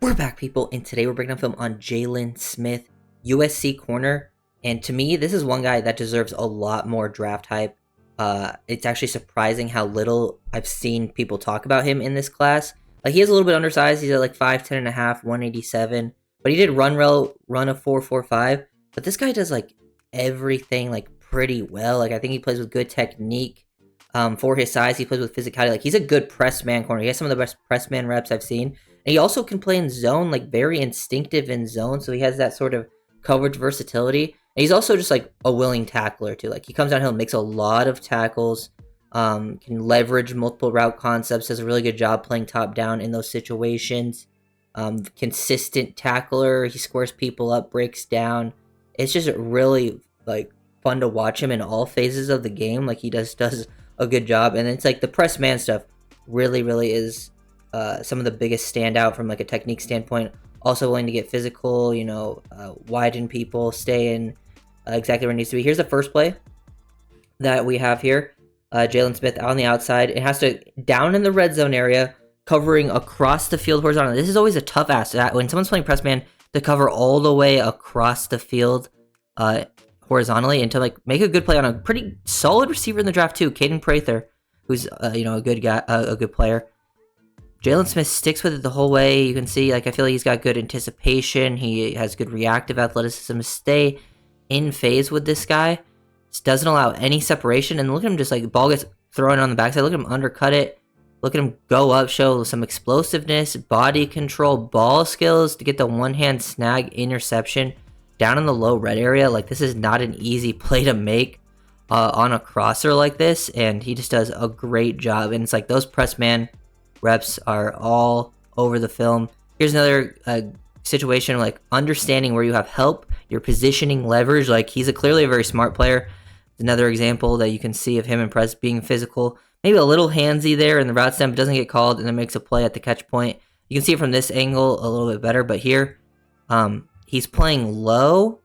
We're back, people, and today we're breaking down film on Jaylin Smith, USC corner. And to me, this is one guy that deserves a lot more draft hype. It's actually surprising how little I've seen people talk about him in this class. Like, he is a little bit undersized. He's at like 5'10 and a half, 187. But he did run a 4.45. But this guy does like everything like pretty well. Like, I think he plays with good technique. For his size, he plays with physicality. Like, he's a good press man corner. He has some of the best press man reps I've seen. And he also can play in zone, like very instinctive in zone. So he has that sort of coverage versatility. And he's also just like a willing tackler too. Like, he comes downhill and makes a lot of tackles. Can leverage multiple route concepts. Does a really good job playing top down in those situations. Consistent tackler. He squares people up, breaks down. It's just really like fun to watch him in all phases of the game. Like, he does a good job. And it's like the press man stuff really is some of the biggest standout from like a technique standpoint. Also willing to get physical, widen people, stay in exactly where it needs to be. Here's the first play that we have here. Jaylin Smith on the outside. It has to down in the red zone area, covering across the field horizontally. This is always a tough ask when someone's playing press man, to cover all the way across the field horizontally, and to like make a good play on a pretty solid receiver in the draft too, Caden Prather, who's a good guy, a good player. Jaylin Smith sticks with it the whole way. You can see, like, I feel like he's got good anticipation. He has good reactive athleticism. Stay in phase with this guy. Just doesn't allow any separation. And look at him, just like, ball gets thrown on the backside. Look at him undercut it. Look at him go up, show some explosiveness, body control, ball skills to get the one-hand snag interception down in the low red area. Like, this is not an easy play to make on a crosser like this. And he just does a great job. And it's like those press man reps are all over the film. Here's another situation, like understanding where you have help, your positioning, leverage. Like, he's clearly a very smart player. Another example that you can see of him and press being physical. Maybe a little handsy there in the route stem, but doesn't get called, and then makes a play at the catch point. You can see it from this angle a little bit better, but here, he's playing low.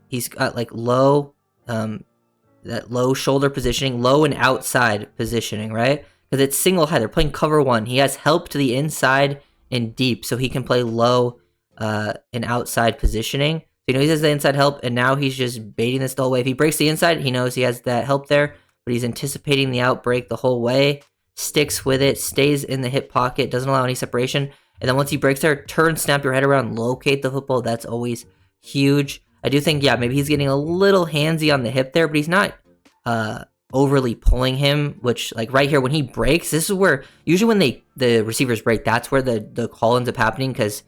He's got like low, that low shoulder positioning, low and outside positioning, right? Because it's single high. They're playing cover one. He has help to the inside and deep, so he can play low and outside positioning. So, he has the inside help, and now he's just baiting this the whole way. If he breaks the inside, he knows he has that help there, but he's anticipating the outbreak the whole way, sticks with it, stays in the hip pocket, doesn't allow any separation. And then once he breaks there, turn, snap your head around, locate the football. That's always huge. I do think, yeah, maybe he's getting a little handsy on the hip there, but he's not overly pulling him, which, like, right here when he breaks, this is where usually when the receivers break, that's where the call ends up happening, because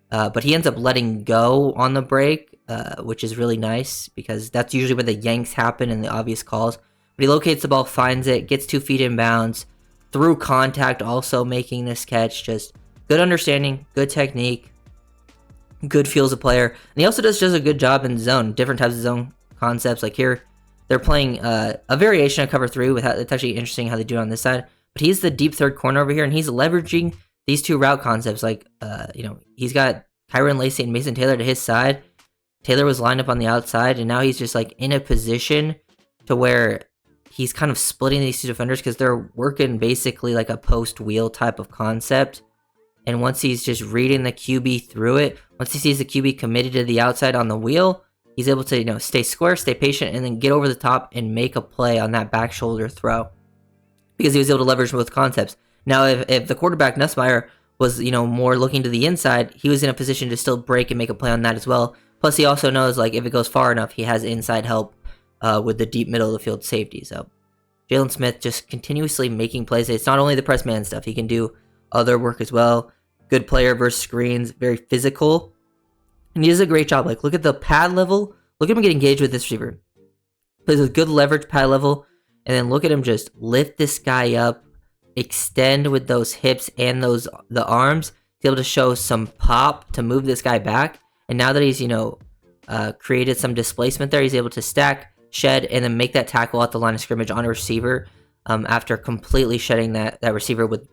but he ends up letting go on the break, which is really nice, because that's usually where the yanks happen and the obvious calls. But he locates the ball, finds it, gets 2 feet in bounds, through contact, also making this catch. Just good understanding, good technique, good feel as a player. And he also does a good job in zone, different types of zone concepts. Like here, they're playing a variation of cover 3. It's actually interesting how they do it on this side. But he's the deep third corner over here, and he's leveraging these 2 route concepts. Like, he's got Kyron Lacey and Mason Taylor to his side. Taylor was lined up on the outside, and now he's just like in a position to where he's kind of splitting these 2 defenders, because they're working basically like a post wheel type of concept. And once he's just reading the QB through it, once he sees the QB committed to the outside on the wheel, he's able to, stay square, stay patient, and then get over the top and make a play on that back shoulder throw, because he was able to leverage both concepts. Now, if the quarterback, Nussmeier, was, more looking to the inside, he was in a position to still break and make a play on that as well. Plus, he also knows, like, if it goes far enough, he has inside help with the deep middle of the field safety. So, Jaylin Smith just continuously making plays. It's not only the press man stuff. He can do other work as well. Good player versus screens, very physical. And he does a great job. Like, look at the pad level. Look at him get engaged with this receiver. Plays with good leverage pad level. And then look at him just lift this guy up, extend with those hips and the arms, be able to show some pop to move this guy back. And now that he's, created some displacement there, he's able to stack, shed, and then make that tackle at the line of scrimmage on a receiver after completely shedding that receiver with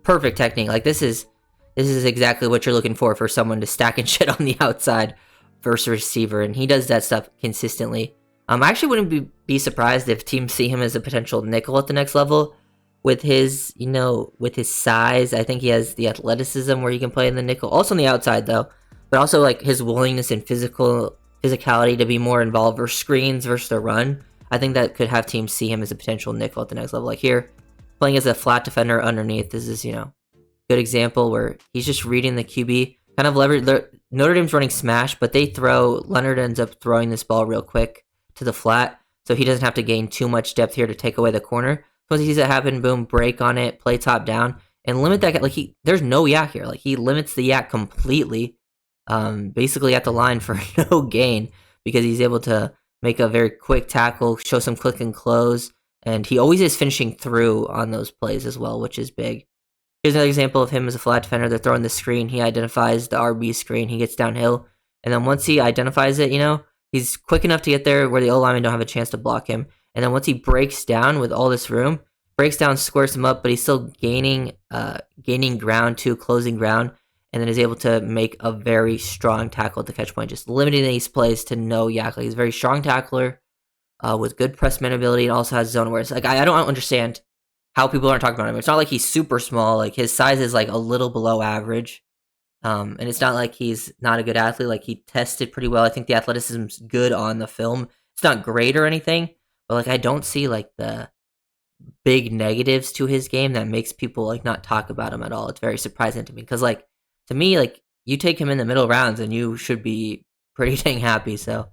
perfect technique. Like, this is exactly what you're looking for someone to stack and shed on the outside versus receiver, and he does that stuff consistently. I actually wouldn't be surprised if teams see him as a potential nickel at the next level. with his, with his size. I think he has the athleticism where he can play in the nickel. Also on the outside though, but also like his willingness and physicality to be more involved versus screens versus the run. I think that could have teams see him as a potential nickel at the next level. Like here, playing as a flat defender underneath. This is good example where he's just reading the QB. Kind of leverage. Notre Dame's running smash, but they throw. Leonard ends up throwing this ball real quick to the flat, so he doesn't have to gain too much depth here to take away the corner. Once he sees that happen, boom, break on it, play top down, and limit that guy. Like there's no yak here. Like he limits the yak completely, basically at the line for no gain because he's able to make a very quick tackle, show some click and close, and he always is finishing through on those plays as well, which is big. Here's another example of him as a flat defender. They're throwing the screen. He identifies the RB screen. He gets downhill. And then once he identifies it, he's quick enough to get there where the O-linemen don't have a chance to block him. And then once he breaks down with all this room, breaks down, squares him up, but he's still gaining ground too, closing ground, and then is able to make a very strong tackle at the catch point, just limiting these plays to no yak. Like he's a very strong tackler with good press man ability and also has zone awareness. Like I don't understand how people aren't talking about him. It's not like he's super small. Like his size is like a little below average. And it's not like he's not a good athlete. Like he tested pretty well. I think the athleticism's good on the film. It's not great or anything, but like I don't see like the big negatives to his game that makes people like not talk about him at all. It's very surprising to me because like to me like you take him in the middle rounds and you should be pretty dang happy. So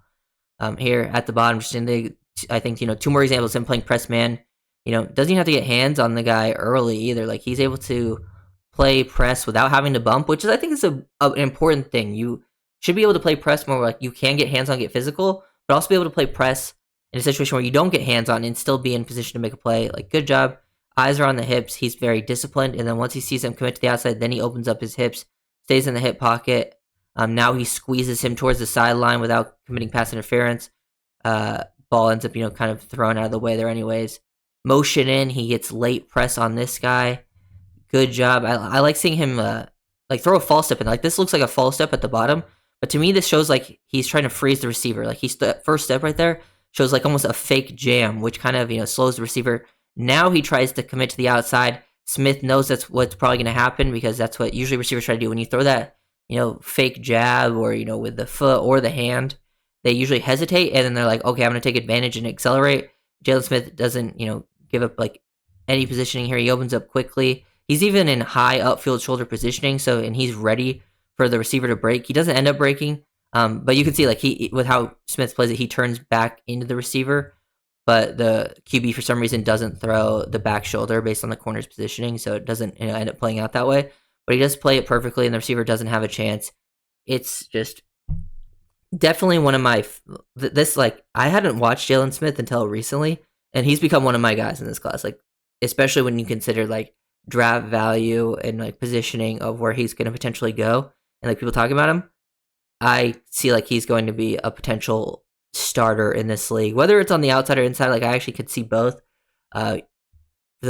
here at the bottom, just in the I think two more examples. Him playing press man. Doesn't even have to get hands on the guy early either. Like he's able to play press without having to bump, which is I think is an important thing. You should be able to play press more like you can get hands on, get physical, but also be able to play press in a situation where you don't get hands on and still be in position to make a play. Like good job. Eyes are on the hips. He's very disciplined. And then once he sees him commit to the outside, then he opens up his hips, stays in the hip pocket. Now he squeezes him towards the sideline without committing pass interference. Ball ends up, kind of thrown out of the way there anyways. Motion in, he gets late press on this guy. Good job. I like seeing him like throw a false step in. Like this looks like a false step at the bottom, but to me this shows like he's trying to freeze the receiver. Like he's the first step right there shows like almost a fake jam, which kind of slows the receiver. Now he tries to commit to the outside. Smith knows that's what's probably going to happen because that's what usually receivers try to do when you throw that fake jab or with the foot or the hand. They usually hesitate and then they're like, okay, I'm going to take advantage and accelerate. Jaylin Smith doesn't give up like any positioning here. He opens up quickly. He's even in high upfield shoulder positioning, and he's ready for the receiver to break. He doesn't end up breaking, but you can see like he with how Smith plays it, he turns back into the receiver, but the QB for some reason doesn't throw the back shoulder based on the corner's positioning, so it doesn't end up playing out that way. But he does play it perfectly, and the receiver doesn't have a chance. It's just definitely one of my I hadn't watched Jaylin Smith until recently. And he's become one of my guys in this class, like especially when you consider like draft value and like positioning of where he's going to potentially go, and like people talking about him. I see like he's going to be a potential starter in this league, whether it's on the outside or inside. Like I actually could see both. The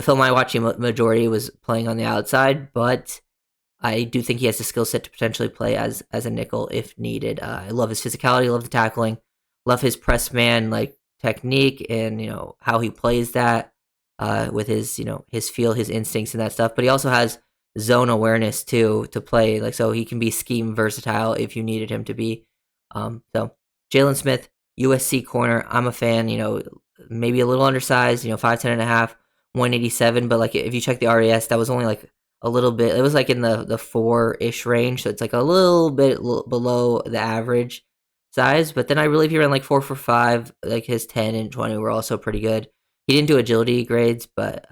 film I watched, majority was playing on the outside, but I do think he has the skill set to potentially play as a nickel if needed. I love his physicality, love the tackling, love his press man like technique and how he plays that with his his feel, his instincts and that stuff. But he also has zone awareness too to play like so he can be scheme versatile if you needed him to be. So Jaylin Smith, USC corner. I'm a fan. Maybe a little undersized. 5'10" and a half, 187. But like if you check the RAS, that was only like a little bit. It was like in the 4-ish range, so it's like a little bit below the average size, but then I believe he ran like 4.45. Like his 10 and 20 were also pretty good. He didn't do agility grades, but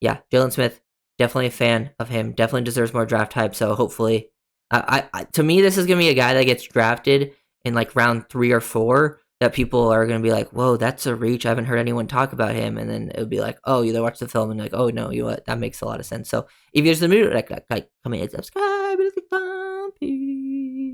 yeah, Jaylin Smith, definitely a fan of him. Definitely deserves more draft hype. So hopefully, to me, this is gonna be a guy that gets drafted in like round 3 or 4. That people are gonna be like, "Whoa, that's a reach." I haven't heard anyone talk about him, and then it would be like, "Oh, you watch the film and like, oh no, you know what? That makes a lot of sense." So if you're just the mood, like, comment, subscribe, and click on peace.